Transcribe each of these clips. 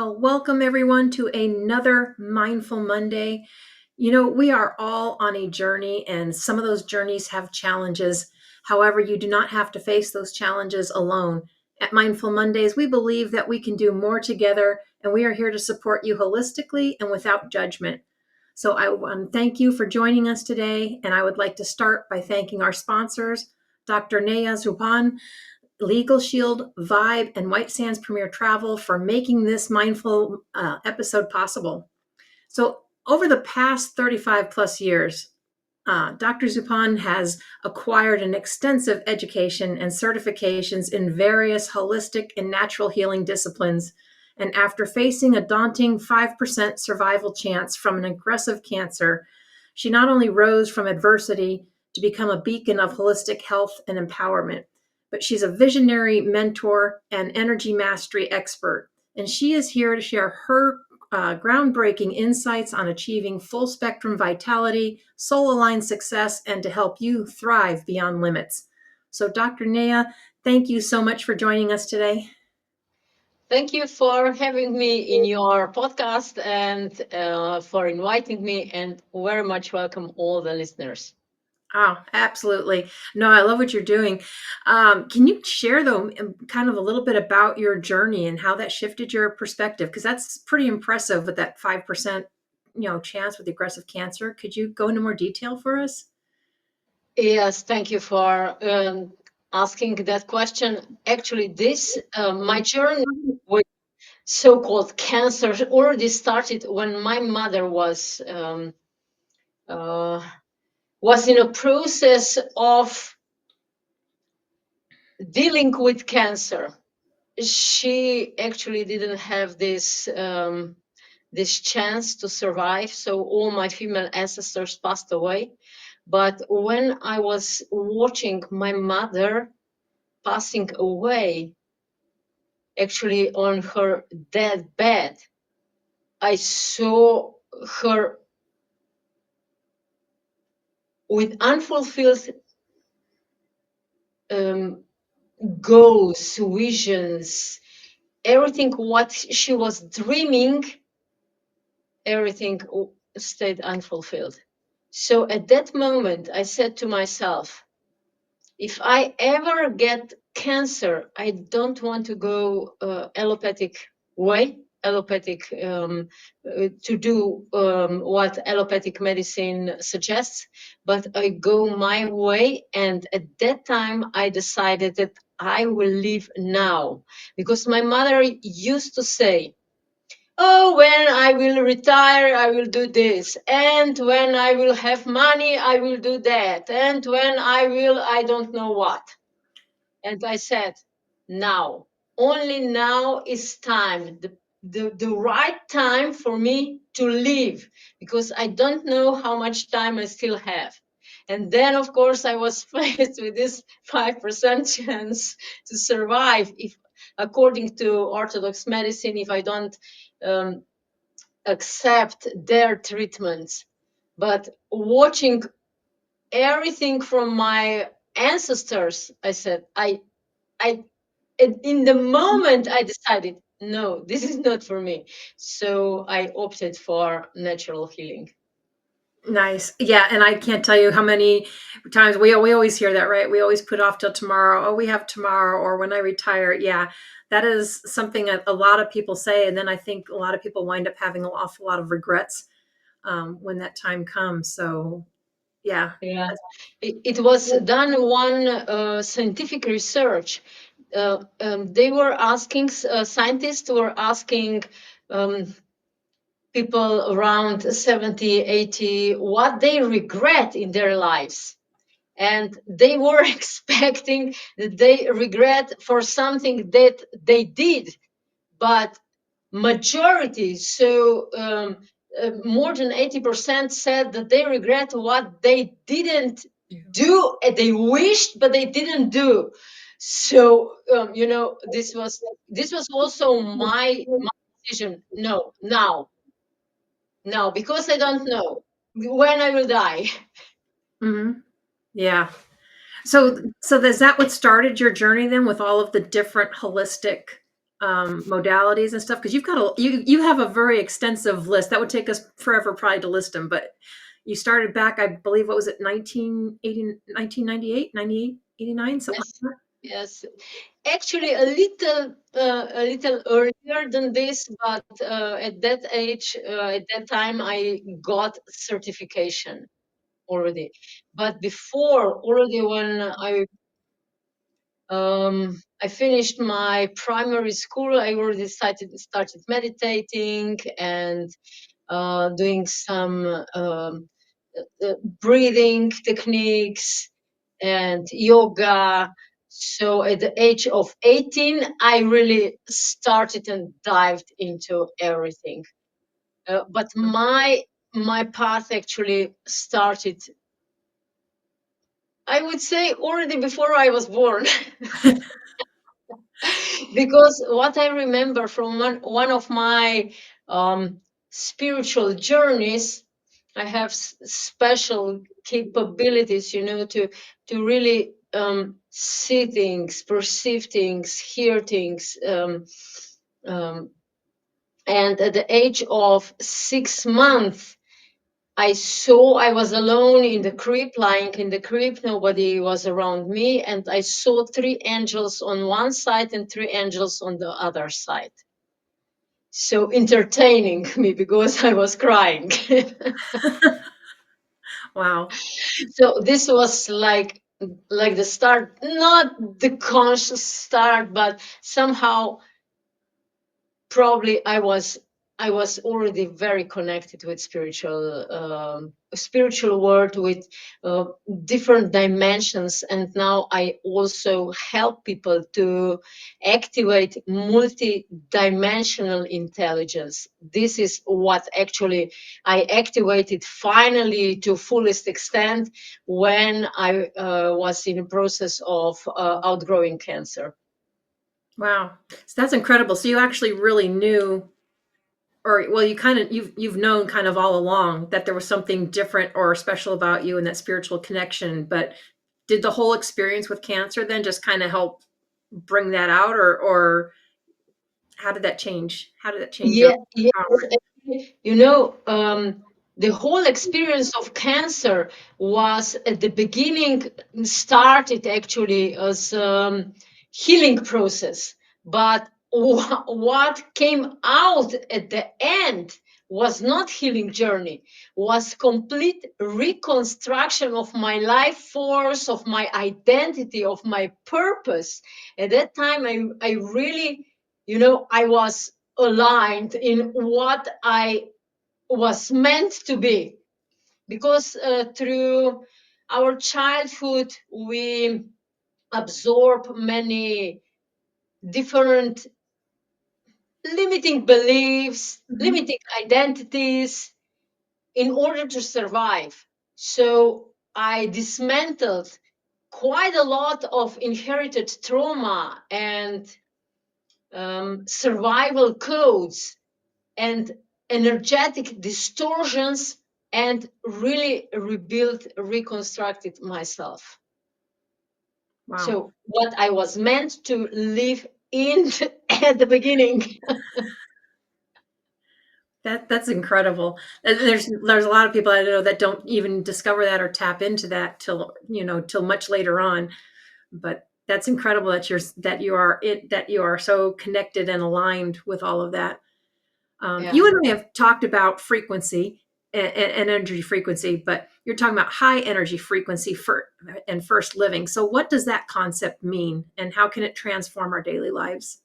Well, welcome everyone to another Mindful Monday. We are all on a journey, and some of those journeys have challenges. However, you do not have to face those challenges alone. At Mindful Mondays, we believe that we can do more together, and we are here to support you holistically and without judgment. So, I want to thank you for joining us today, and I would like to start by thanking our sponsors, Dr. Neja Zupan, Legal Shield, Vibe, and White Sands Premier Travel for making this mindful episode possible. So, over the past 35 plus years, Dr. Zupan has acquired an extensive education and certifications in various holistic and natural healing disciplines. And after facing a daunting 5% survival chance from an aggressive cancer, she not only rose from adversity to become a beacon of holistic health and empowerment, but she's a visionary mentor and energy mastery expert. And she is here to share her groundbreaking insights on achieving full spectrum vitality, soul aligned success, and to help you thrive beyond limits. So, Dr. Neja, thank you so much for joining us today. Thank you for having me in your podcast and for inviting me, and very much welcome all the listeners. Oh, absolutely. No, I love what you're doing. Can you share, though, kind of a little bit about your journey and how that shifted your perspective? Because that's pretty impressive with that 5%, chance with aggressive cancer. Could you go into more detail for us? Yes, thank you for asking that question. Actually, this my journey with so-called cancer already started when my mother uh, was in a process of dealing with cancer. She actually didn't have this chance to survive, so all my female ancestors passed away. But when I was watching my mother passing away, actually on her dead bed, I saw her with unfulfilled um, goals, visions, everything what she was dreaming, everything stayed unfulfilled. So at that moment, I said to myself, if I ever get cancer, I don't want to go allopathic way, allopathic to do what allopathic medicine suggests, but I go my way. And at that time, I decided that I will live now, because my mother used to say, oh, when I will retire, I will do this. And when I will have money, I will do that. And when I will, I don't know what. And I said, now, only now is time, the right time for me to live, because I don't know how much time I still have. And then, of course, I was faced with this 5% chance to survive if, according to Orthodox medicine, if I don't um, accept their treatments. But watching everything from my ancestors, I said, I, in the moment I decided, no, this is not for me. So I opted for natural healing. Nice. Yeah, and I can't tell you how many times we always hear that, right? We always put off till tomorrow. Oh, we have tomorrow, or when I retire. Yeah, that is something a lot of people say, and then I think a lot of people wind up having an awful lot of regrets when that time comes. So, yeah. Yeah, it was done one scientific research. They were asking, scientists were asking um, people around 70, 80 what they regret in their lives. And they were expecting that they regret for something that they did, but majority, so more than 80% said that they regret what they didn't do, and they wished but they didn't do. So this was also my decision. No, now, because I don't know when I will die. Hmm. Yeah. So is that what started your journey then with all of the different holistic? modalities and stuff? Because you have a very extensive list. That would take us forever probably to list them, but you started back, I believe, what was it, 1980, 1998, 98, 89, something Yes, like yes. Actually, a little earlier than this, but at that age, at that time, I got certification already. But before, already when I finished my primary school, I already started meditating and doing some breathing techniques and yoga. So at the age of 18, I really started and dived into everything. But my path actually started, I would say, already before I was born. that. Because what I remember from one of my spiritual journeys, I have special capabilities, to really see things, perceive things, hear things. Um, and at the age of 6 months, I was alone in the crib, lying in the crib. Nobody was around me. And I saw three angels on one side and three angels on the other side. So entertaining me because I was crying. Wow. So this was like the start, not the conscious start, but somehow probably I was already very connected with spiritual world, with uh, different dimensions, and now I also help people to activate multi-dimensional intelligence. This is what actually I activated finally to fullest extent when I was in the process of outgrowing cancer. Wow. So that's incredible. So you actually really knew, or well, you've known kind of all along that there was something different or special about you and that spiritual connection. But did the whole experience with cancer then just kind of help bring that out, or how did that change? How did that change your Yeah, yes. power? The whole experience of cancer was at the beginning started actually as healing process, but what came out at the end was not healing journey, was complete reconstruction of my life force, of my identity, of my purpose. At that time, I really, I was aligned in what I was meant to be. Because through our childhood, we absorb many different limiting beliefs, Mhm. limiting identities in order to survive. So I dismantled quite a lot of inherited trauma and survival codes and energetic distortions, and really rebuilt, reconstructed myself. Wow. So what I was meant to live in at the beginning. That's incredible. There's a lot of people I know that don't even discover that or tap into that till much later on. But that's incredible that you are so connected and aligned with all of that. You Yeah. and I have talked about frequency and energy frequency, but you're talking about high energy frequency for and first living. So, what does that concept mean, and how can it transform our daily lives?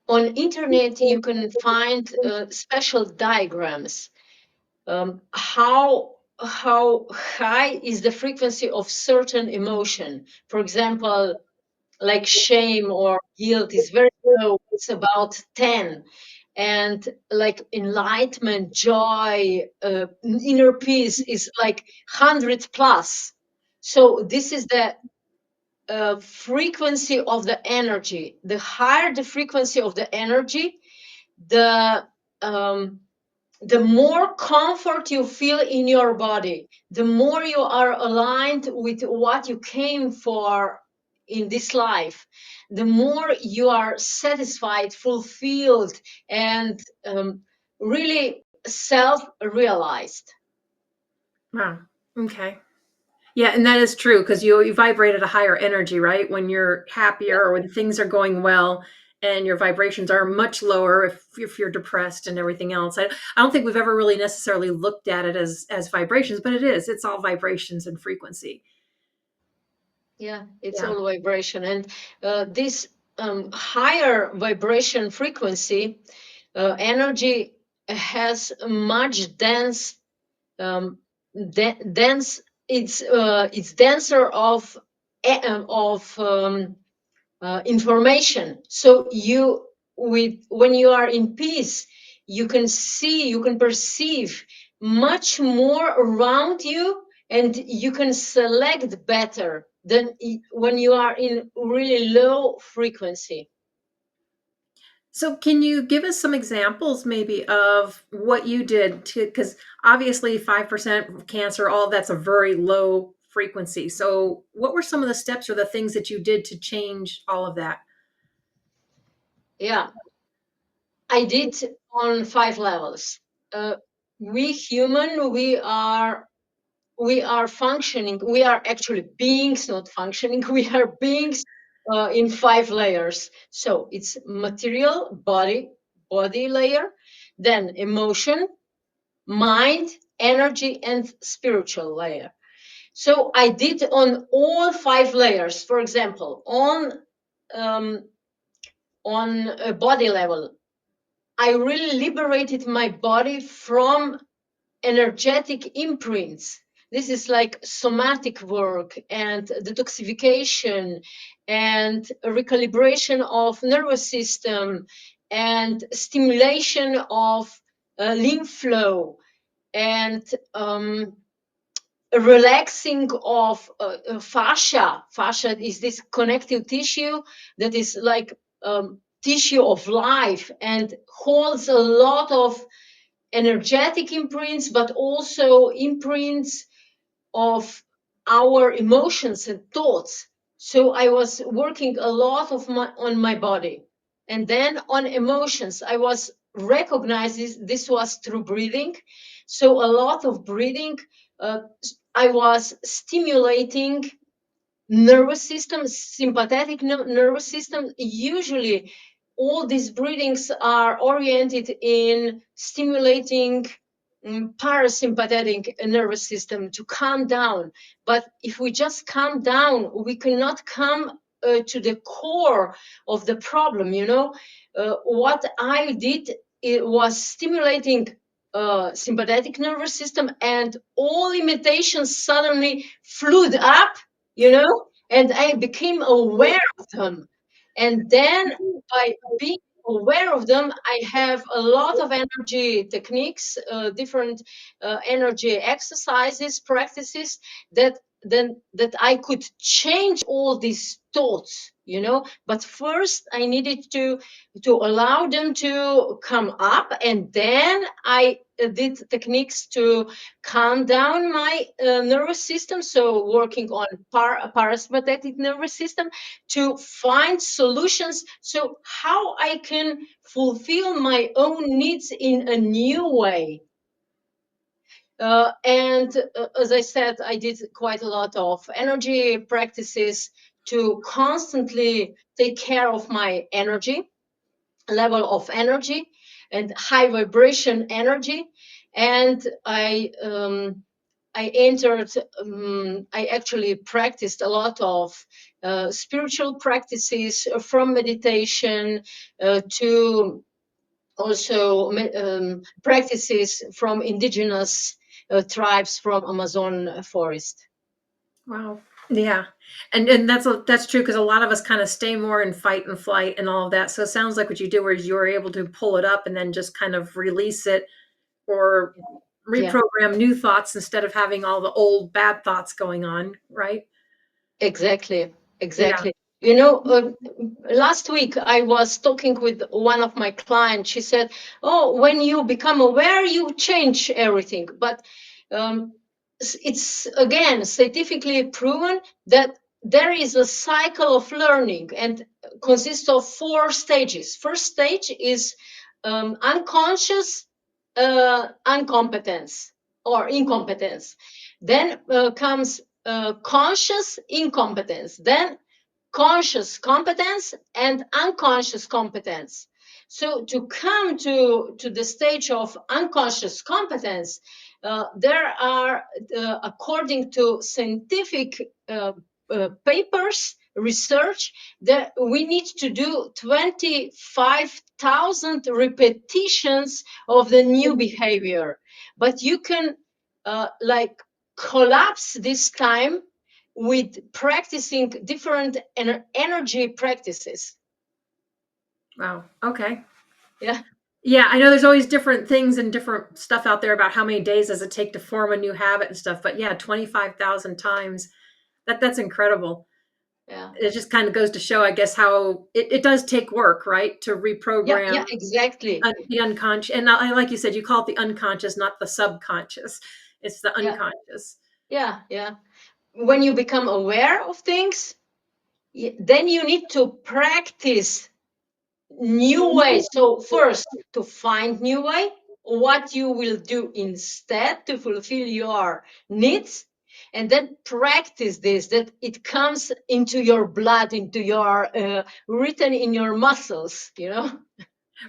On internet, you can find special diagrams. How high is the frequency of certain emotion? For example, like shame or guilt is very low, it's about 10. And like enlightenment, joy, inner peace is like 100 plus. So this is the frequency of the energy. The higher the frequency of the energy, the um, the more comfort you feel in your body, the more you are aligned with what you came for in this life, the more you are satisfied, fulfilled, and really self-realized. Wow. Okay. Yeah, and that is true because you vibrate at a higher energy, right? When you're happier or when things are going well, and your vibrations are much lower if you're depressed and everything else. I don't think we've ever really necessarily looked at it as vibrations, but it is. It's all vibrations and frequency. Yeah, it's Yeah. all vibration. And this higher vibration frequency energy has a much um, dense. It's denser of information. So you, with when you are in peace, you can see, you can perceive much more around you, and you can select better than when you are in really low frequency. So, can you give us some examples maybe of what you did to, because obviously 5% cancer, all that's a very low frequency. So, what were some of the steps or the things that you did to change all of that? Yeah, I did on 5 levels. uh, we human, we are functioning, we are actually beings, not functioning. We are beings in 5 layers. So it's material body layer, then emotion, mind, energy, and spiritual layer. So I did on all 5 layers. For example, um, on a body level, I really liberated my body from energetic imprints. This is like somatic work and detoxification and recalibration of nervous system and stimulation of lymph flow and relaxing of fascia. Fascia is this connective tissue that is like tissue of life and holds a lot of energetic imprints, but also imprints of our emotions and thoughts. So I was working a lot on my body. And then on emotions, I was recognizing this was through breathing. So a lot of breathing, uh, I was stimulating nervous system, sympathetic nervous system. Usually, all these breathings are oriented in stimulating parasympathetic nervous system to calm down. But if we just calm down, we cannot come to the core of the problem. What I did, it was stimulating sympathetic nervous system, and all limitations suddenly flew up, and I became aware of them. And then by being aware of them, I have a lot of energy techniques, different energy exercises, practices that I could change all these thoughts. But first I needed to allow them to come up, and then I did techniques to calm down my nervous system. So working on parasympathetic nervous system to find solutions, so how I can fulfill my own needs in a new way. And as I said, I did quite a lot of energy practices to constantly take care of my energy level of energy and high vibration energy. And I entered, I actually practiced a lot of spiritual practices, from meditation to also practices from indigenous tribes from Amazon forest. Wow. Yeah. And that's true because a lot of us kind of stay more in fight and flight and all of that. So it sounds like what you did was you were able to pull it up and then just kind of release it or Yeah. reprogram new thoughts instead of having all the old bad thoughts going on, right? Exactly, Yeah. exactly. Last week I was talking with one of my clients. She said, "Oh, when you become aware, you change everything." But it's again scientifically proven that there is a cycle of learning and consists of 4 stages. First stage is unconscious incompetence or incompetence. Then comes conscious incompetence. Then conscious competence and unconscious competence. So to come to the stage of unconscious competence, there are, according to scientific papers, research, that we need to do 25,000 repetitions of the new behavior. But you can like collapse this time with practicing different energy practices. Wow. Okay. Yeah, Yeah, I know there's always different things and different stuff out there about how many days does it take to form a new habit and stuff. But yeah, 25,000 times. That's incredible. yeah, It just kind of goes to show, I guess, how it does take work, right? To yeah, reprogram yeah, exactly. the unconscious. And I, like you said, you call it the unconscious, not the subconscious. It's the Yeah, unconscious. yeah, yeah. When you become aware of things, then you need to practice new ways. So first, to find new way, what you will do instead to fulfill your needs, and then practice this, that it comes into your blood, into your written in your muscles, you know.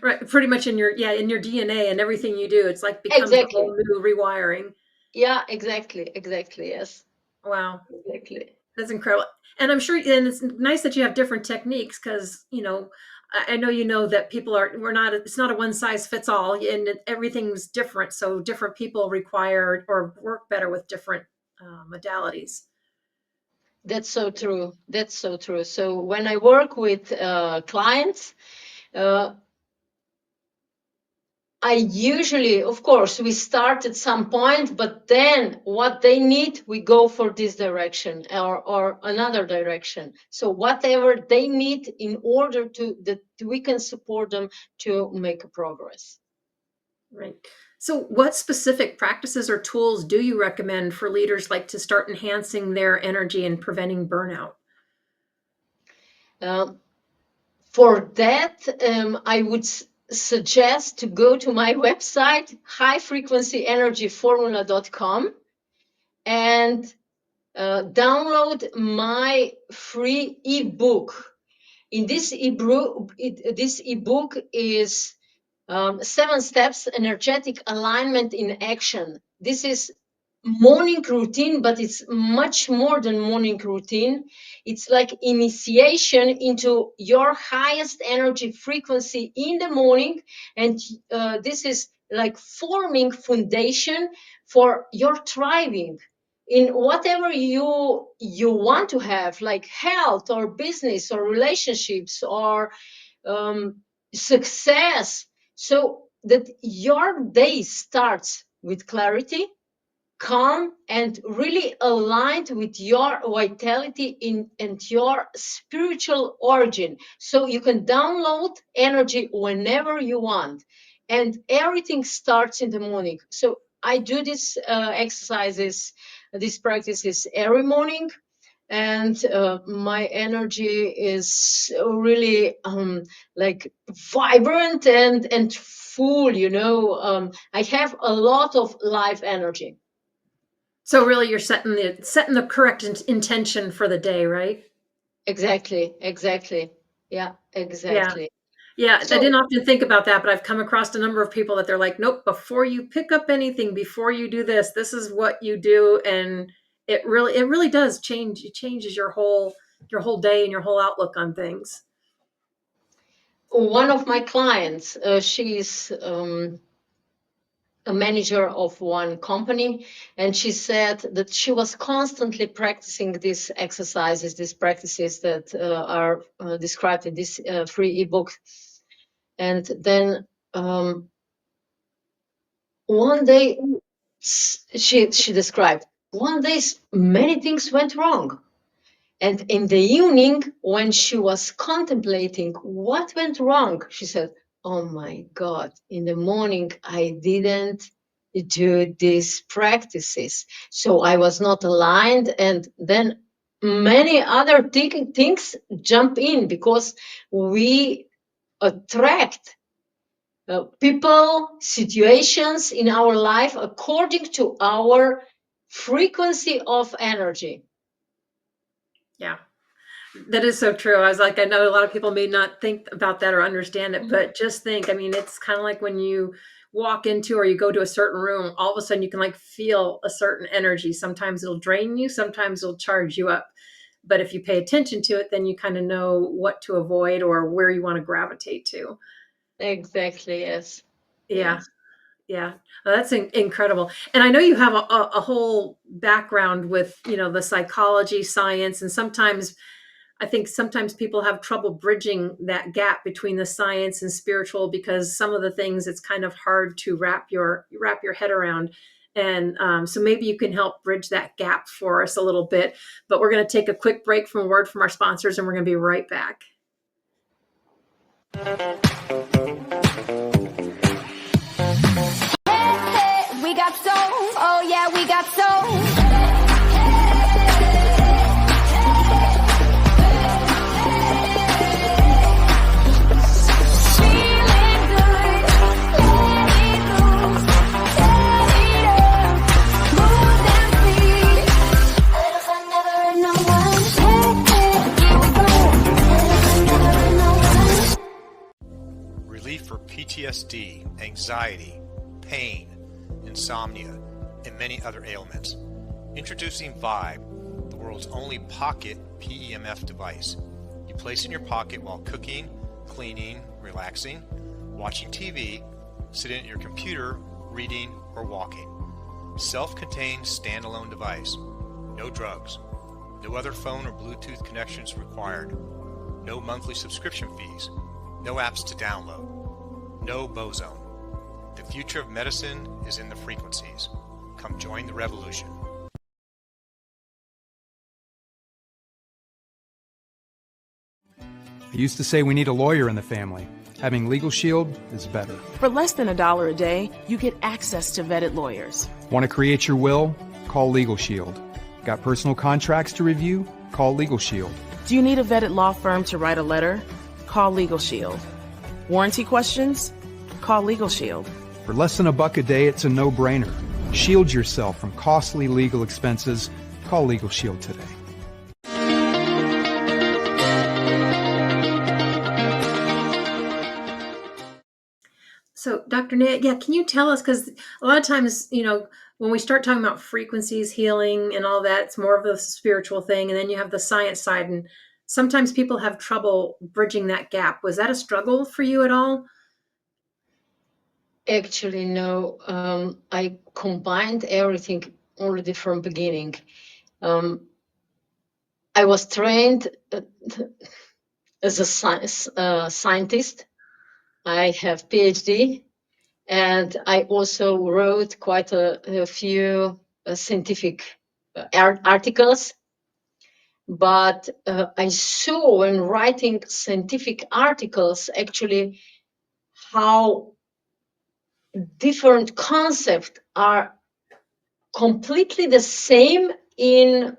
Right. Pretty much in your, yeah, in your DNA and everything you do. It's like becomes a Exactly. whole new rewiring. Yeah, exactly, exactly. Yes, Wow. exactly. That's incredible. And I'm sure, and it's nice that you have different techniques because, I know that people we're not, it's not a one size fits all and everything's different. So different people require or work better with different modalities. That's so true. That's so true. So when I work with clients, uh, I usually, of course, we start at some point, but then what they need, we go for this direction or another direction. So whatever they need in order to that we can support them to make a progress. Right. So, what specific practices or tools do you recommend for leaders like to start enhancing their energy and preventing burnout? Um, for that, I would suggest to go to my website, highfrequencyenergyformula.com, and download my free ebook. In this ebook is 7 steps energetic alignment in action. This is morning routine, but it's much more than morning routine. It's like initiation into your highest energy frequency in the morning, and this is like forming foundation for your thriving in whatever you want to have, like health or business or relationships or um, success, so that your day starts with clarity, calm, and really aligned with your vitality in and your spiritual origin. So you can download energy whenever you want, and everything starts in the morning. So I do these exercises, these practices every morning, and my energy is really like vibrant and full. I have a lot of life energy. So, really, you're setting the correct intention for the day, right? Exactly, exactly. Yeah, Yeah. exactly. Yeah, I didn't So often think about that, but I've come across a number of people that they're like, "Nope, before you pick up anything, before you do this, this is what you do." And it really does change. It changes your whole day and your whole outlook on things. one of my clients, she's a manager of one company, and she said that she was constantly practicing these exercises, these practices that are described in this free ebook. And then one day, she described, one day many things went wrong. And in the evening, when she was contemplating what went wrong, she said, "Oh my God, in the morning, I didn't do these practices. So I was not aligned." And then many other things jump in, because we attract people, situations in our life according to our frequency of energy. Yeah. That is so true. I was like, I know a lot of people may not think about that or understand it, but just think, I mean, it's kind of like when you walk into or you go to a certain room, all of a sudden you can like feel a certain energy. Sometimes it'll drain you, sometimes it'll charge you up. But if you pay attention to it, then you kind of know what to avoid or where you want to gravitate to. Exactly, yes. Yeah. Yes. Yeah, well, that's incredible. And I know you have a whole background with, the psychology, science, and sometimes I think sometimes people have trouble bridging that gap between the science and spiritual because some of the things it's kind of hard to wrap your head around. And so maybe you can help bridge that gap for us a little bit. But we're going to take a quick break from a word from our sponsors, and we're going to be right back. We got soul, oh yeah, we got soul. Relief for PTSD, anxiety, pain, insomnia, and many other ailments. Introducing Vibe, the world's only pocket PEMF device. You place in your pocket while cooking, cleaning, relaxing, watching TV, sitting at your computer, reading, or walking. Self-contained standalone device. No drugs. No other phone or Bluetooth connections required. No monthly subscription fees. No apps to download. No boson. The future of medicine is in the frequencies. Come join the revolution. I used to say we need a lawyer in the family. Having Legal Shield is better. For less than $1 a day, you get access to vetted lawyers. Want to create your will? Call Legal Shield. Got personal contracts to review? Call Legal Shield. Do you need a vetted law firm to write a letter? Call Legal Shield. Warranty questions? Call Legal Shield. For less than $1 a day, it's a no-brainer. Shield yourself from costly legal expenses. Call Legal Shield today. So, Dr. Nat, yeah, can you tell us, because a lot of times, when we start talking about frequencies, healing, and all that, it's more of the spiritual thing, and then you have the science side, and sometimes people have trouble bridging that gap. Was that a struggle for you at all? Actually, no. I combined everything already from beginning. I was trained as a scientist. I have PhD, and I also wrote quite a few scientific articles. But I saw when writing scientific articles actually how different concepts are completely the same in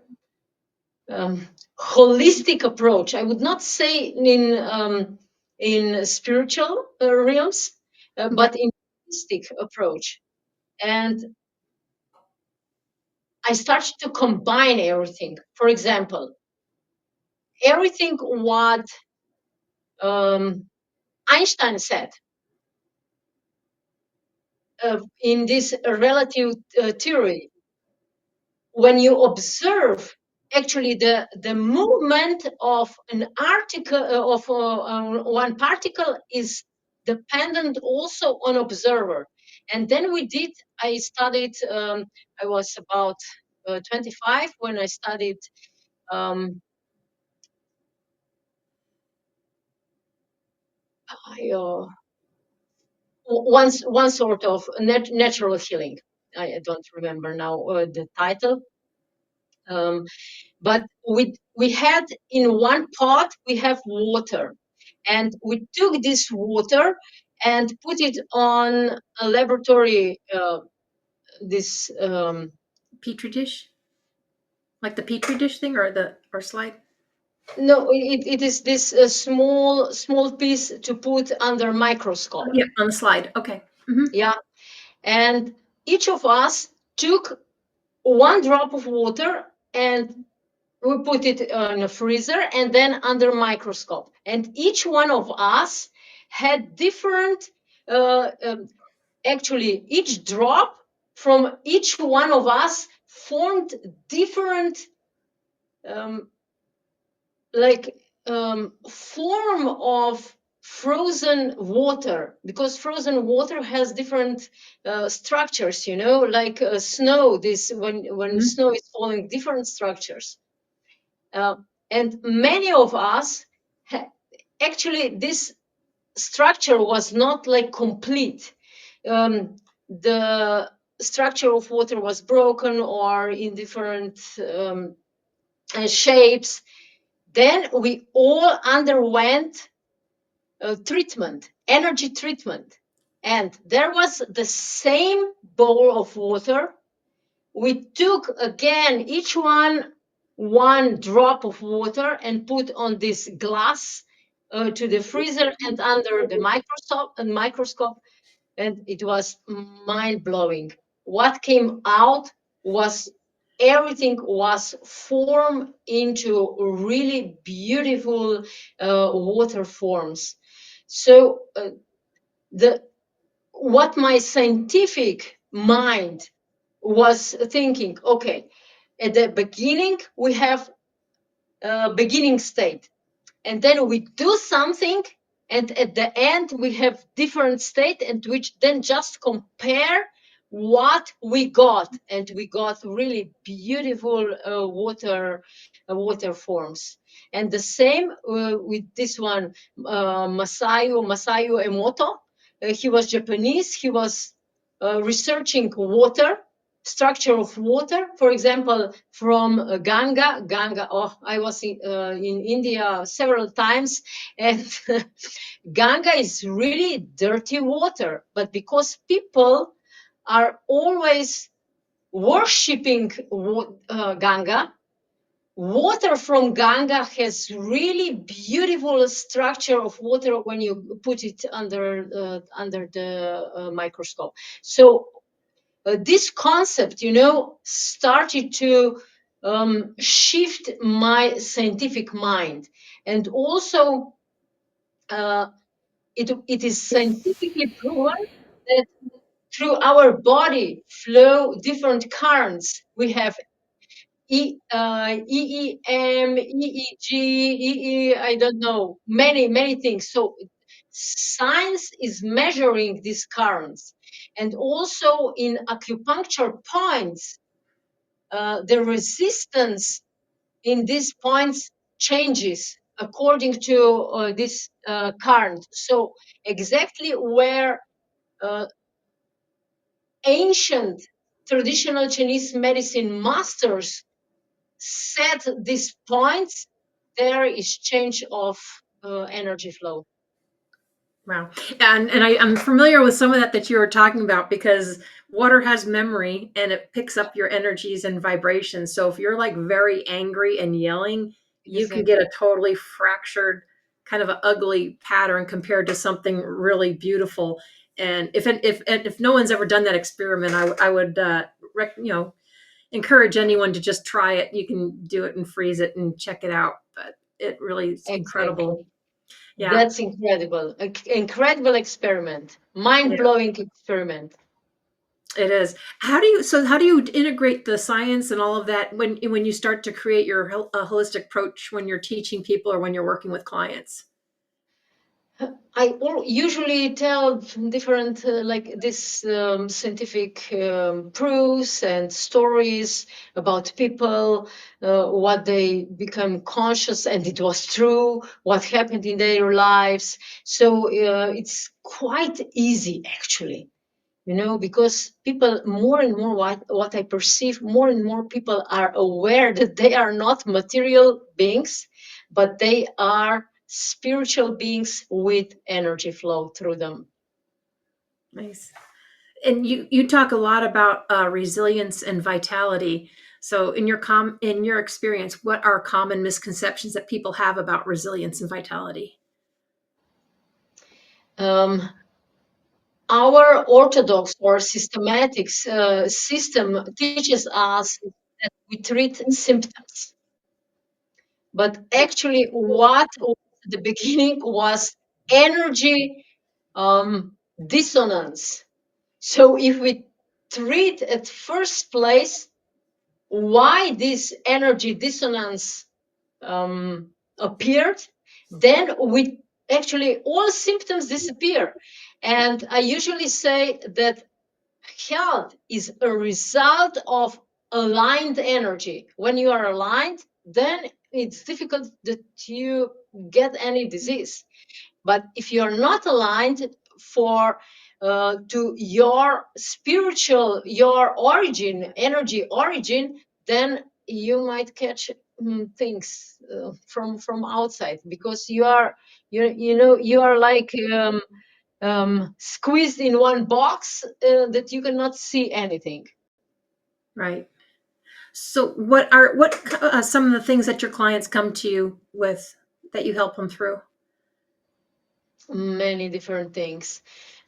holistic approach. I would not say in spiritual realms, but in holistic approach. And I started to combine everything. For example, everything what Einstein said in this relative theory, when you observe actually the movement of an article one particle is dependent also on observer. And then I studied, I was about 25 when I studied um, I, one sort of natural healing. I don't remember now the title. But we had in one pot we have water, and we took this water and put it on a laboratory this Petri dish? Like the petri dish thing or the or slide? No, it is this small piece to put under Oh, microscope. yeah, on the slide. Okay. Yeah, and each of us took one drop of water and we put it in a freezer and then under microscope. And each one of us had different, actually, each drop from each one of us formed different, um, like, form of frozen water, because frozen water has different structures, like snow. This when Mhm. snow is falling, different structures. Uh, and many of us, actually, this structure was not like complete. The structure of water was broken or in different shapes. Then we all underwent treatment, energy treatment. And there was the same bowl of water. We took again, each one drop of water and put on this glass to the freezer and under the microscope, and it was mind blowing. What came out was everything was formed into really beautiful water forms. So the what my scientific mind was thinking, okay, at the beginning we have a beginning state, and then we do something, and at the end we have different state, and which then just compare what we got, and we got really beautiful water forms. And the same with this one, Masayu Emoto. He was Japanese. He was researching water, structure of water, for example, from Ganga. Oh, I was in India several times, and Ganga is really dirty water. But because people are always worshipping Ganga, water from Ganga has really beautiful structure of water when you put it under the microscope. So this concept, started to shift my scientific mind. And also, it is scientifically proven that through our body flow different currents. We have EEM, I don't know, many things. So science is measuring these currents. And also in acupuncture points, the resistance in these points changes according to this current. So exactly where uh, ancient traditional Chinese medicine masters set these points, there is change of energy flow. Wow. And I'm familiar with some of that you were talking about because water has memory and it picks up your energies and vibrations. So if you're like very angry and yelling, you can get Exactly. a totally fractured, kind of an ugly pattern compared to something really beautiful. And if no one's ever done that experiment, I would encourage anyone to just try it. You can do it and freeze it and check it out. But it really is incredible. Exactly. Yeah. That's incredible. Incredible experiment. Yeah. Mind-blowing experiment. It is. How do you integrate the science and all of that when you start to create your holistic approach when you're teaching people or when you're working with clients? Usually tell different, like this scientific proofs and stories about people, what they become conscious, and it was true, what happened in their lives. So it's quite easy, actually, because people more and more, what I perceive, more and more people are aware that they are not material beings, but they are spiritual beings with energy flow through them. Nice. And you talk a lot about resilience and vitality. So in your experience, what are common misconceptions that people have about resilience and vitality? Um, our orthodox or systematic system teaches us that we treat symptoms, but actually what was at the beginning was energy dissonance. So if we treat at first place why this energy dissonance appeared, then we actually all symptoms disappear. And I usually say that health is a result of aligned energy. When you are aligned, then it's difficult that you get any disease. But if you're not aligned for to your spiritual, your origin, energy origin, then you might catch things from outside, because you are like squeezed in one box that you cannot see anything. Right. So what some of the things that your clients come to you with that you help them through? Many different things,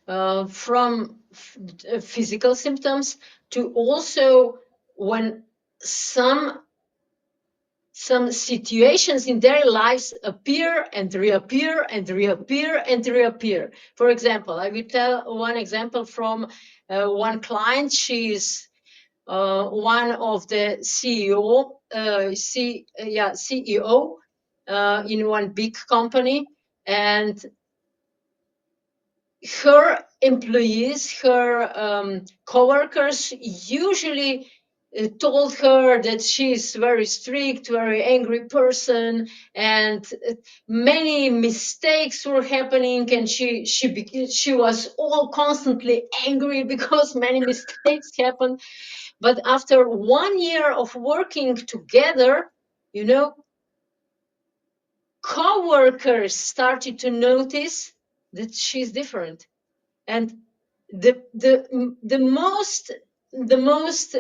from physical symptoms to also when some situations in their lives appear and reappear and reappear and reappear. For example, I will tell one example from one client. She is one of the CEO in one big company, and her employees, her coworkers usually told her that she's very strict, very angry person, and many mistakes were happening, and she was all constantly angry because many mistakes happened. But after 1 year of working together, you know, coworkers started to notice that she's different. And the most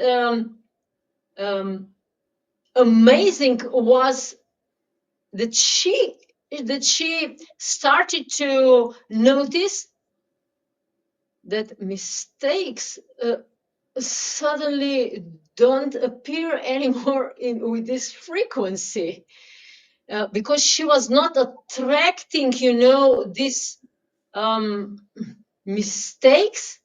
um, amazing was that she started to notice that mistakes suddenly don't appear anymore with this frequency, because she was not attracting, these mistakes,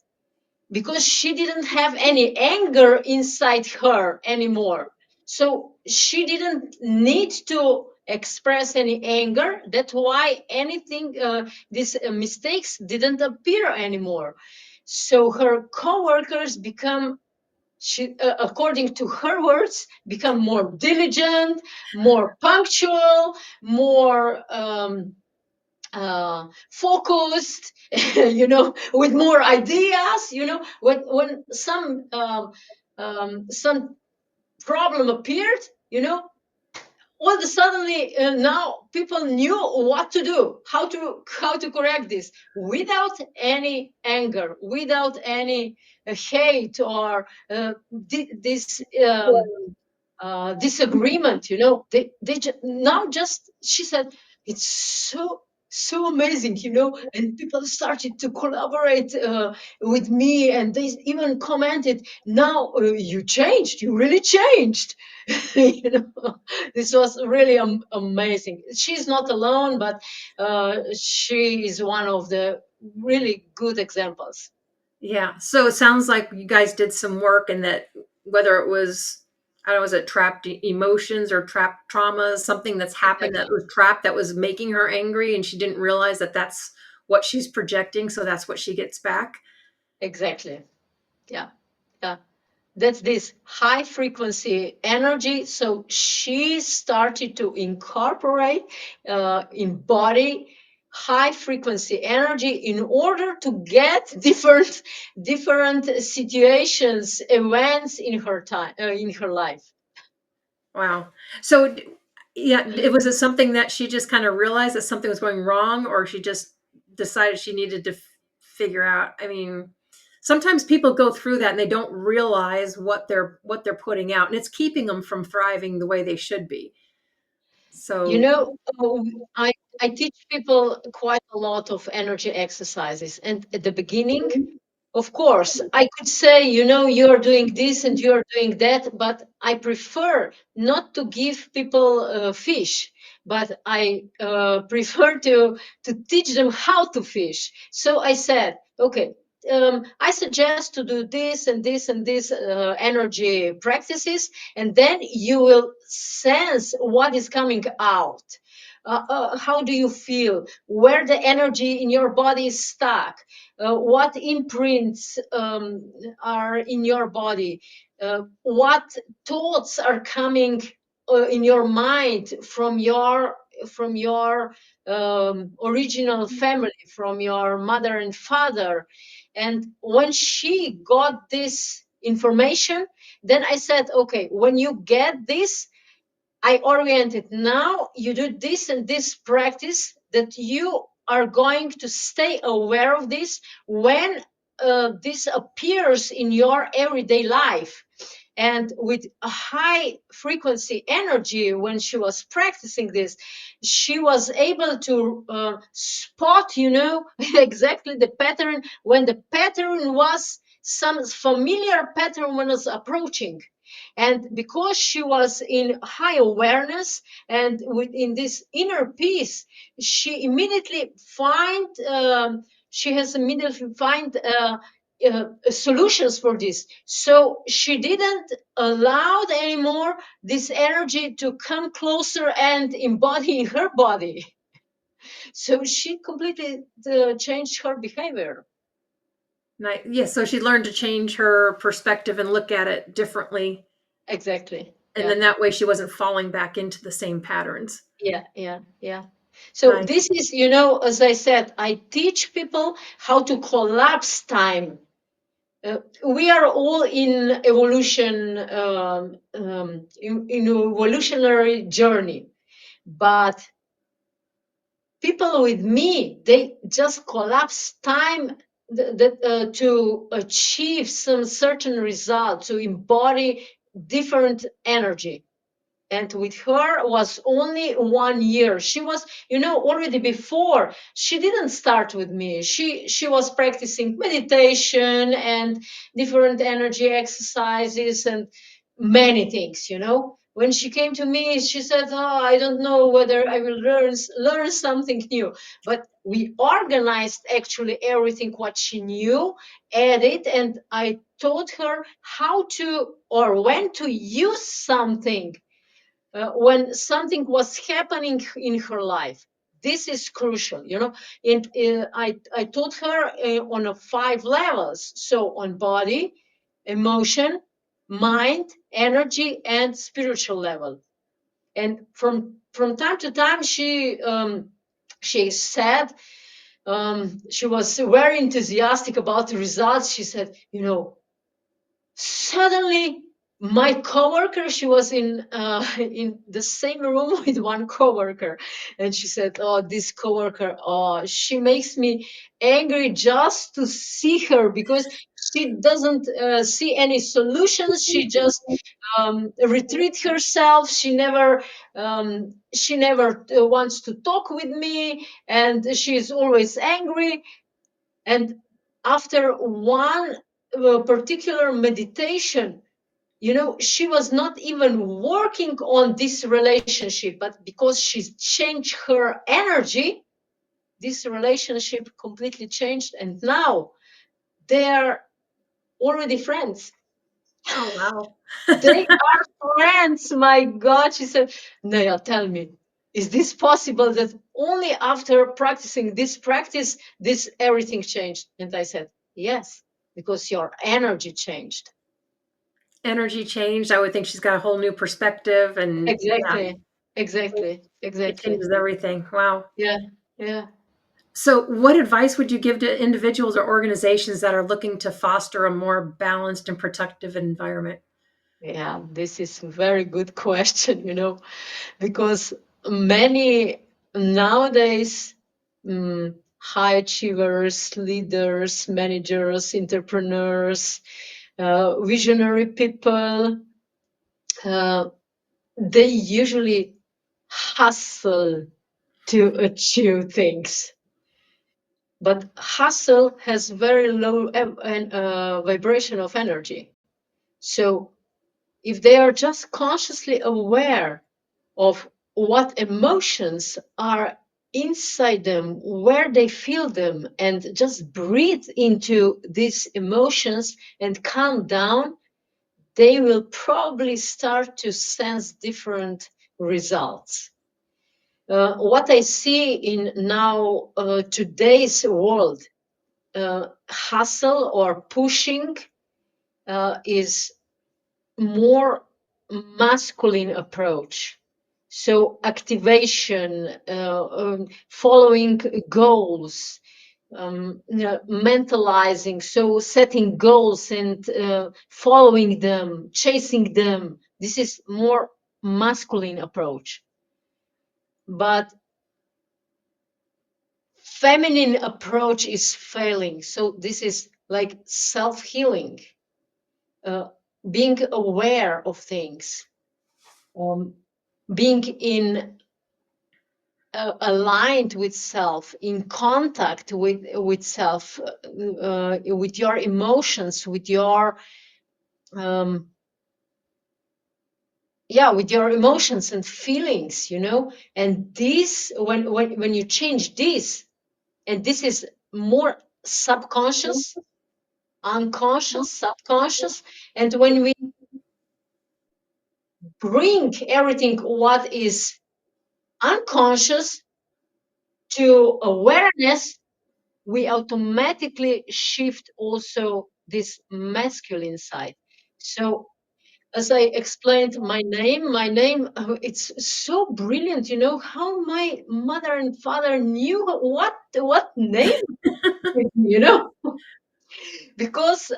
because she didn't have any anger inside her anymore. So she didn't need to express any anger. That's why these mistakes didn't appear anymore. So her coworkers according to her words, become more diligent, more punctual, more focused, with more ideas. When some problem appeared, all of a suddenly now people knew what to do, how to correct this without any anger, without any hate or this disagreement. Now just she said it's so amazing, and people started to collaborate with me, and they even commented, now you really changed. This was really amazing. She's not alone, but she is one of the really good examples. Yeah. So it sounds like you guys did some work, and that whether it was, I don't know, was it trapped emotions or trapped traumas, something that's happened that Exactly. was trapped that was making her angry, and she didn't realize that that's what she's projecting. So that's what she gets back. Exactly. Yeah. Yeah. That's this high frequency energy. So she started to incorporate, embody high frequency energy in order to get different situations, events in her time, in her life. Wow. So, yeah, it was it something that she just kind of realized that something was going wrong, or she just decided she needed to figure out? I mean, sometimes people go through that and they don't realize what they're putting out, and it's keeping them from thriving the way they should be. You So, know, I teach people quite a lot of energy exercises, and at the beginning, of course, I could say, you're doing this and you're doing that, but I prefer not to give people fish, but I prefer to teach them how to fish. So I said, okay, I suggest to do this and this and this energy practices, and then you will sense what is coming out. How do you feel? Where the energy in your body is stuck? What imprints are in your body, what thoughts are coming in your mind from your original family, from your mother and father. And when she got this information, then I said, okay, when you get this, I oriented now, you do this and this practice that you are going to stay aware of this when this appears in your everyday life. And with a high frequency energy, when she was practicing this, she was able to spot, exactly the pattern, when the pattern was some familiar pattern when was approaching. And because she was in high awareness and within this inner peace, she immediately find solutions for this. So she didn't allow anymore this energy to come closer and embody in her body. So she completely changed her behavior. yes, so she learned to change her perspective and look at it differently. Exactly. And Yeah. then that way she wasn't falling back into the same patterns. Yeah. So Nice. this is, as I said, I teach people how to collapse time. We are all in evolution, in evolutionary journey, but people with me, they just collapse time to achieve some certain result, to embody different energy. And with her was only 1 year. She was, already before, she didn't start with me. She was practicing meditation and different energy exercises and many things. When she came to me, she said, oh, I don't know whether I will learn something new. But we organized actually everything what she knew, added, and I taught her how to or when to use something when something was happening in her life. This is crucial. And I taught her on 5 levels. So on body, emotion, mind, energy, and spiritual level. And from time to time, she said, she was very enthusiastic about the results. She said, suddenly my coworker, she was in the same room with one coworker, and she said, oh, this coworker, oh, she makes me angry just to see her, because she doesn't see any solutions. She just retreat herself. She never wants to talk with me, and she is always angry. And after one particular meditation, she was not even working on this relationship, but because she changed her energy, this relationship completely changed. And now they are already friends. Oh, wow. They are friends. My God. She said, Neja, tell me, is this possible that only after practicing this practice, this everything changed? And I said, yes, because your energy changed. Energy changed. I would think she's got a whole new perspective, and yeah, Exactly. Exactly. it Exactly. changes everything. Wow. Yeah. Yeah. So, what advice would you give to individuals or organizations that are looking to foster a more balanced and productive environment? Yeah. This is a very good question, because many nowadays, high achievers, leaders, managers, entrepreneurs, visionary people, they usually hustle to achieve things. But hustle has very low vibration of energy. So if they are just consciously aware of what emotions are inside them, where they feel them, and just breathe into these emotions and calm down, they will probably start to sense different results. What I see in now today's world, hustle or pushing is more masculine approach. So activation, following goals, mentalizing, so setting goals and following them, chasing them. This is more masculine approach. But feminine approach is failing. So this is like self-healing, being aware of things, being in aligned with self, in contact with self, with your emotions, with your with your emotions and feelings, and this when you change this, and this is more subconscious, unconscious, subconscious, and when we bring everything what is unconscious to awareness, we automatically shift also this masculine side. So as I explained, my name, it's so brilliant, how my mother and father knew what name, you know, because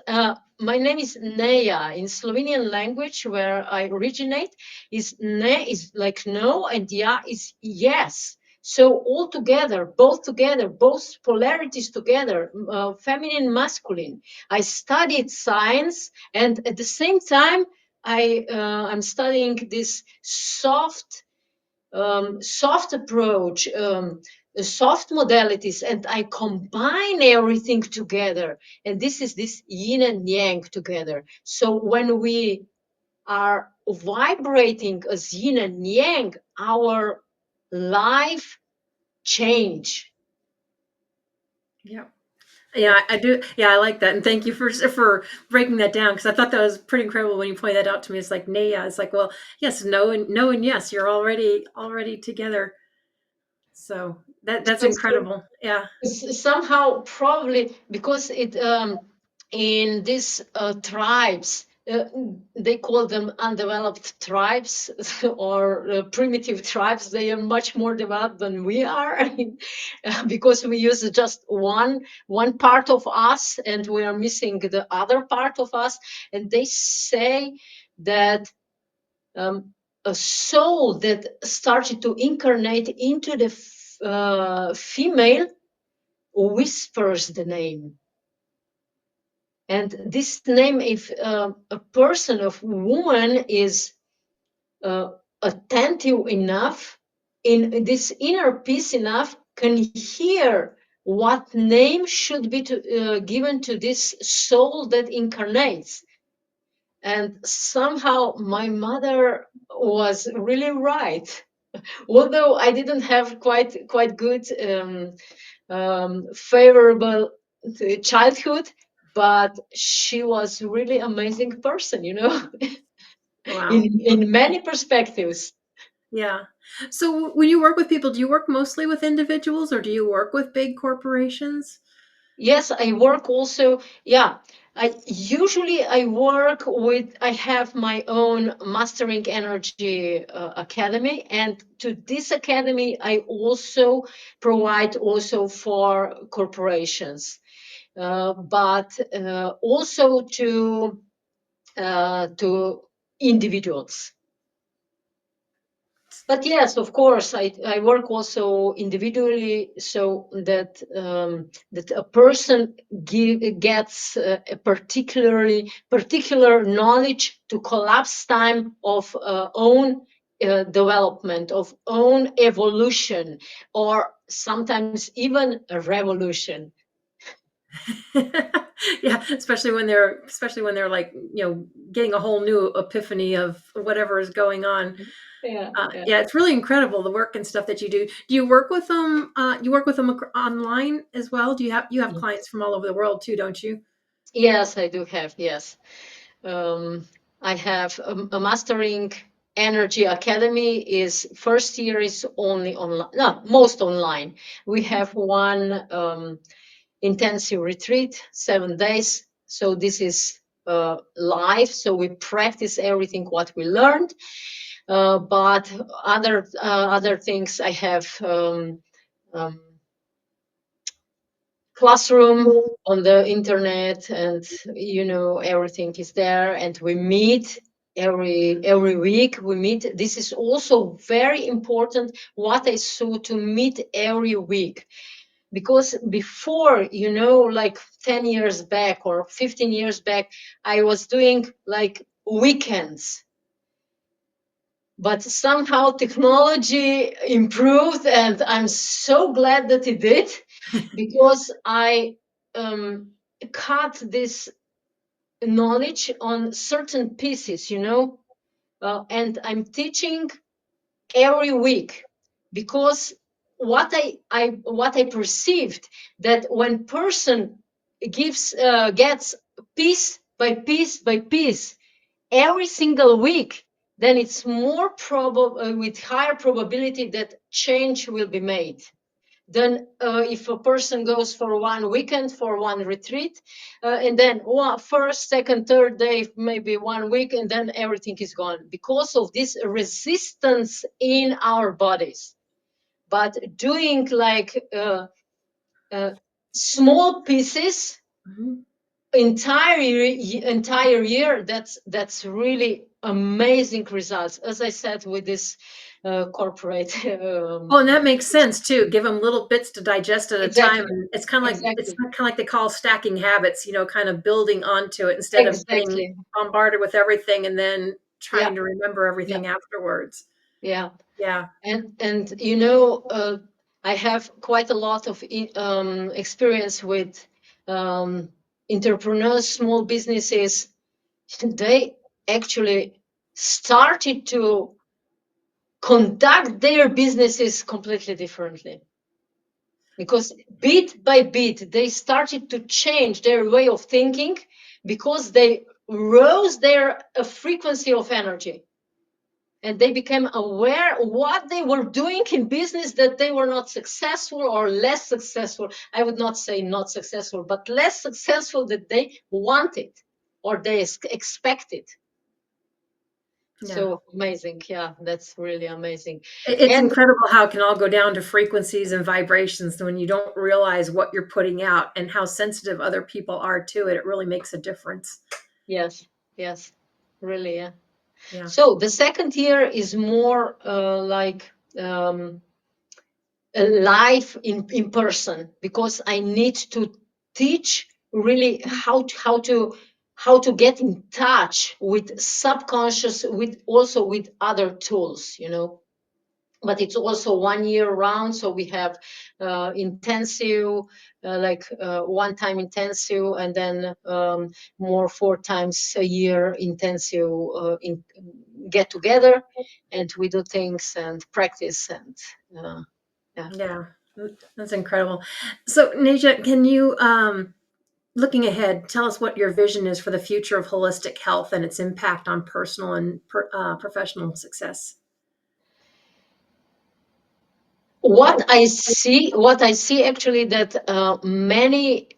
my name is Neja. In Slovenian language, where I originate, is ne is like no, and ja is yes. So all together, both polarities together, feminine, masculine. I studied science, and at the same time, I'm studying this soft approach, soft modalities, and I combine everything together. And this is this yin and yang together. So when we are vibrating as yin and yang, our life change. Yeah. Yeah, I do. Yeah, I like that, and thank you for breaking that down, because I thought that was pretty incredible when you pointed that out to me. It's like Naya. It's like, well, yes, no, and yes. You're already together. So that's So, so incredible. Yeah. somehow probably because it in these tribes, they call them undeveloped tribes or primitive tribes. They are much more developed than we are because we use just one part of us and we are missing the other part of us. And they say that a soul that started to incarnate into the female whispers the name. And this name, if a person of woman is attentive enough, in this inner peace enough, can hear what name should be given to this soul that incarnates. And somehow my mother was really right. Although I didn't have quite good favorable childhood, but she was really amazing person, Wow. in many perspectives. Yeah. So when you work with people, do you work mostly with individuals, or do you work with big corporations? Yes, I work also. Yeah, I work with. I have my own mastering energy academy, and to this academy, I also provide also for corporations, but also to individuals. But yes, of course, I work also individually, so that that a person gets a particular knowledge to collapse time of own development, of own evolution, or sometimes even a revolution. Yeah, especially when they're like, getting a whole new epiphany of whatever is going on. Yeah, yeah. Yeah, it's really incredible the work and stuff that you do. Do you work with them? You work with them online as well? Do you have clients from all over the world too, don't you? Yes, I do have. Yes. Um, I have a mastering energy academy. Is first year is only online, no, most online. We have one intensive retreat, 7 days. So this is live. So we practice everything what we learned. But other things I have. Um, Classroom on the internet, and everything is there, and we meet every week. We meet. This is also very important, what I saw, to meet every week, because before, like 10 years back or 15 years back, I was doing like weekends, but somehow technology improved, and I'm so glad that it did, because I um, cut this knowledge on certain pieces, and I'm teaching every week, because what I perceived, that when person gets piece by piece by piece every single week, then it's more probable, with higher probability, that change will be made than if a person goes for one weekend, for one retreat, and then first, second, third day, maybe 1 week, and then everything is gone because of this resistance in our bodies. But doing like uh, small pieces, Mhm. entire year, that's really amazing results, as I said, with this corporate Oh, and that makes sense too. Give them little bits to digest at a time, exactly, and it's exactly, kind of like they call stacking habits. Kind of building onto it instead of getting exactly. bombarded with everything and then Yeah, trying to remember yeah, everything afterwards. yeah. Yeah. And I have quite a lot of experience with um, entrepreneurs, small businesses. They actually started to conduct their businesses completely differently, because bit by bit they started to change their way of thinking, because they rose their frequency of energy, and they became aware what they were doing in business, that they were not successful or less successful. I would not say not successful, but less successful that they wanted or they expected. Yeah. So amazing. Yeah, that's really amazing. It's And incredible how it can all go down to frequencies and vibrations when you don't realize what you're putting out and how sensitive other people are to it. It really makes a difference. yes, yes, really, yeah. Yeah. So the second year is more like a live in person, because I need to teach really how to get in touch with subconscious, with also with other tools, but it's also 1 year round, so we have intensive, like one time intensive, and then more 4 times a year intensive, get together, and we do things and practice, and yeah. Yeah. That's incredible. So, Neja, can you, looking ahead, tell us what your vision is for the future of holistic health and its impact on personal and professional success? What I see actually, that many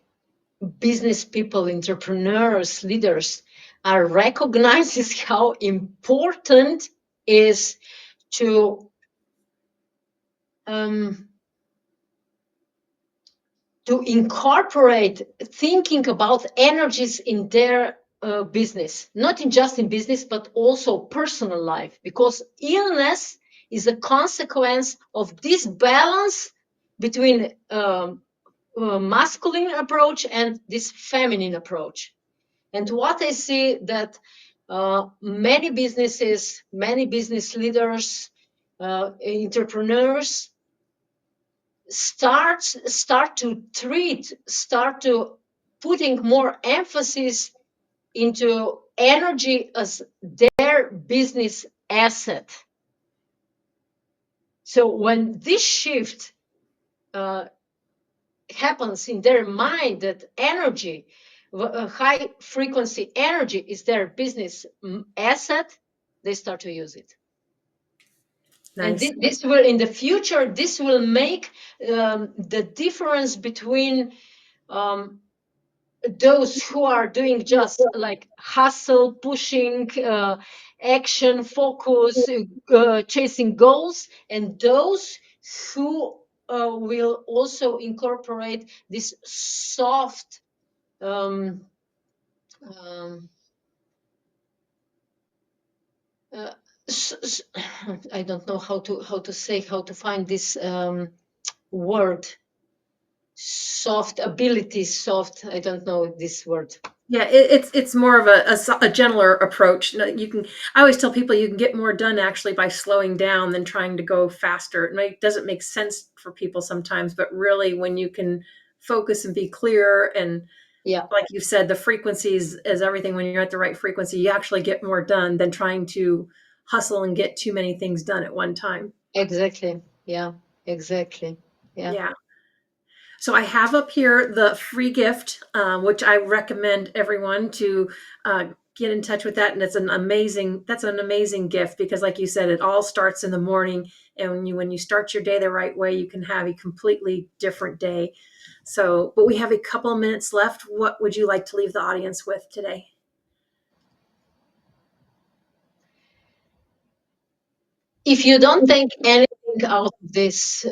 business people, entrepreneurs, leaders are recognizing how important is to um, to incorporate thinking about energies in their business, not just in business, but also personal life, because illness is a consequence of this balance between masculine approach and this feminine approach. And what I see that many businesses, many business leaders, entrepreneurs start to putting more emphasis into energy as their business asset. So when this shift happens in their mind, that energy, high frequency energy is their business asset, they start to use it. And Nice. this will, in the future, this will make the difference between those who are doing just like hustle, pushing, action, focus, chasing goals, and those who will also incorporate this soft um, um, uh, I don't know how to find this word. Soft abilities, soft. I don't know this word. Yeah, it's more of a gentler approach. No, you can. I always tell people you can get more done actually by slowing down than trying to go faster. It doesn't make sense for people sometimes, but really when you can focus and be clear and Yeah, like you said, the frequencies is everything. When you're at the right frequency, you actually get more done than trying to hustle and get too many things done at one time. exactly. Yeah, exactly. Yeah. Yeah. So I have up here the free gift, which I recommend everyone to get in touch with that. And that's an amazing gift because like you said, it all starts in the morning. And when you start your day the right way, you can have a completely different day. So, but we have a couple of minutes left. What would you like to leave the audience with today? If you don't take anything out of this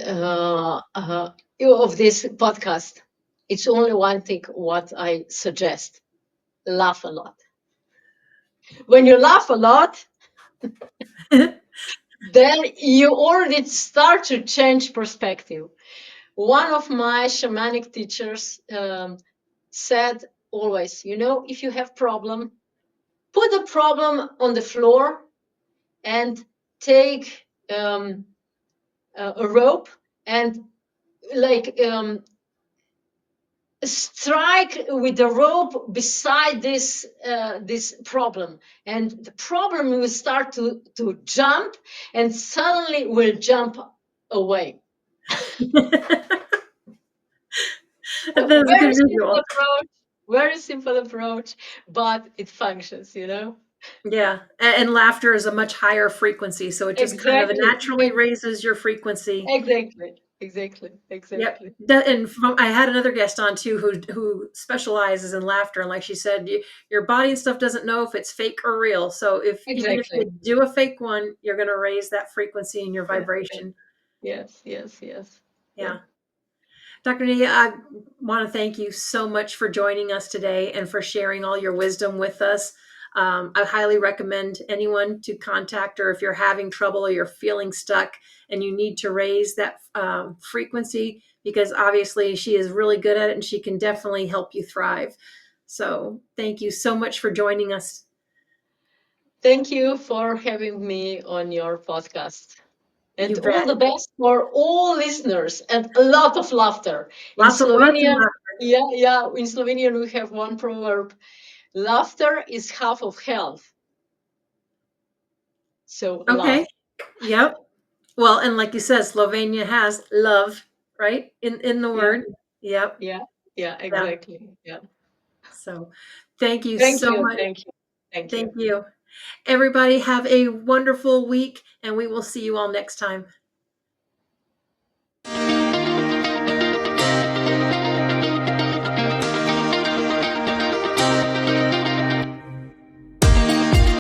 podcast, it's only one thing what I suggest: laugh a lot. When you laugh a lot, then you already start to change perspective. One of my shamanic teachers said always, if you have problem, put the problem on the floor and take a rope and like strike with the rope beside this problem, and the problem will start to jump and suddenly will jump away. That's a good visual. Very simple approach, but it functions. Yeah. And laughter is a much higher frequency. So it just kind of Exactly. naturally raises your frequency. Exactly. Yep. I had another guest on too who specializes in laughter, and like she said, your body and stuff doesn't know if it's fake or real. So if even if Exactly. you do a fake one, you're going to raise that frequency in your Yeah. vibration. Yes. Yeah. Dr. Nia, I want to thank you so much for joining us today and for sharing all your wisdom with us. I highly recommend anyone to contact her if you're having trouble or you're feeling stuck and you need to raise that frequency, because obviously she is really good at it and she can definitely help you thrive. So thank you so much for joining us. Thank you for having me on your podcast. And You all bet. the best for all listeners and a lot of laughter. In Lots of Slovenian, laughter. in Slovenian we have one proverb: laughter is half of health. So Okay. laugh. Yep. Well, and like you said, Slovenia has love, right? In the Yeah, word. Yep. yeah, yeah, Yeah. exactly. Yeah. So thank you Thank so you, much. thank you, thank Thank you. you. Everybody have a wonderful week and we will see you all next time.